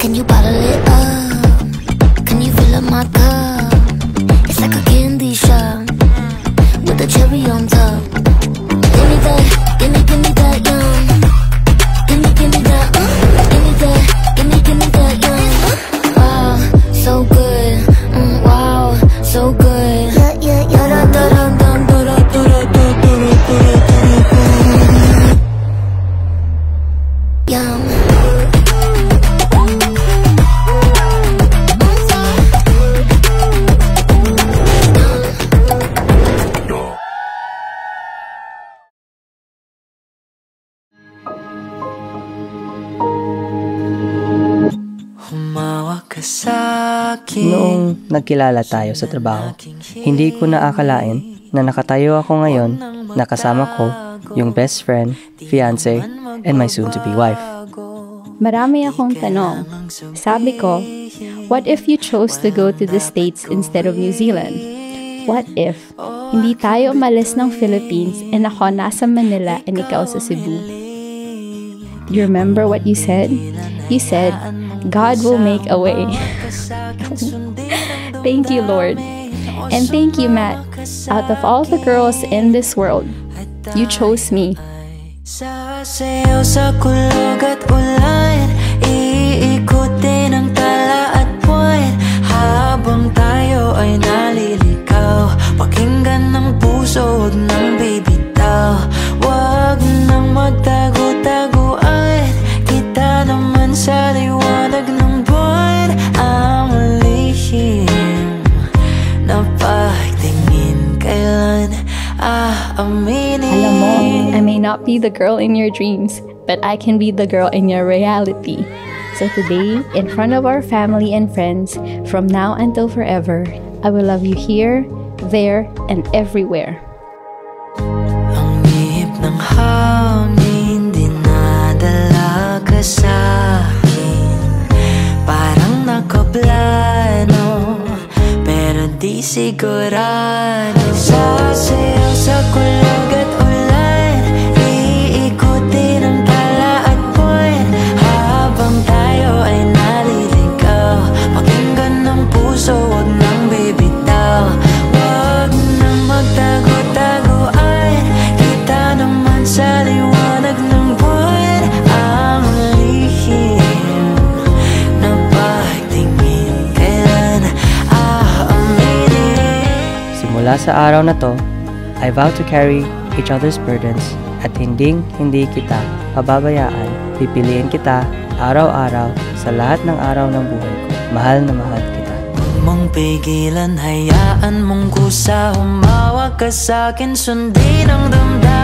Can you bottle it up? Can you fill up my cup? It's like a candy shop with a cherry on top. Give me that, give me that, yum. Give me that, give me that, give me that, yum. Wow, so good, wow, so good. Yeah, da da da da da da da da da da. Yum. Noong nagkilala tayo sa trabaho, hindi ko naakalain na nakatayo ako ngayon na kasama ko yung best friend, fiancé, and my soon-to-be wife. Marami akong tanong. Sabi ko, what if you chose to go to the States instead of New Zealand? What if hindi tayo umalis ng Philippines and ako nasa Manila and ikaw sa Cebu? You remember what you said? You said, God will make a way. Thank you, Lord. And thank you, Matt. Out of all the girls in this world, you chose me. Sasayaw sa kulog at ulan, iikutin ang tala at buwan, habang tayo ay nalilikaw. Pakinggan ng puso, huwag nang bibitaw. Huwag nang magtago-taguan, kita naman sa liwanag ng buwan. Ang lihim na pagtingin, kailan aaminin. Alam mo, I may not be the girl in your dreams, but I can be the girl in your reality. So today, in front of our family and friends, from now until forever, I will love you here, there, and everywhere. Ang ihip ng hangin, dinadala ka sa'kin. Parang nakaplano, pero di sigurado. Sasayaw sa kulog at ulan, iikutin ang tala at buwan, habang tayo ay naliligaw. Pakinggan ng puso, huwag nang bibitaw. Huwag nang magtago-taguan, kita naman sa liwanag ng buwan. Ang lihim na pagtingin, kailan aaminin. Simula sa araw na to, I vow to carry each other's burdens at hindi kita pababayaan. Pipiliin kita araw-araw sa lahat ng araw ng buhay ko. Mahal na mahal kita. Huwag mong pigilan, hayaan mong kusa, humawak ka sa'kin, sundin ang damdamin.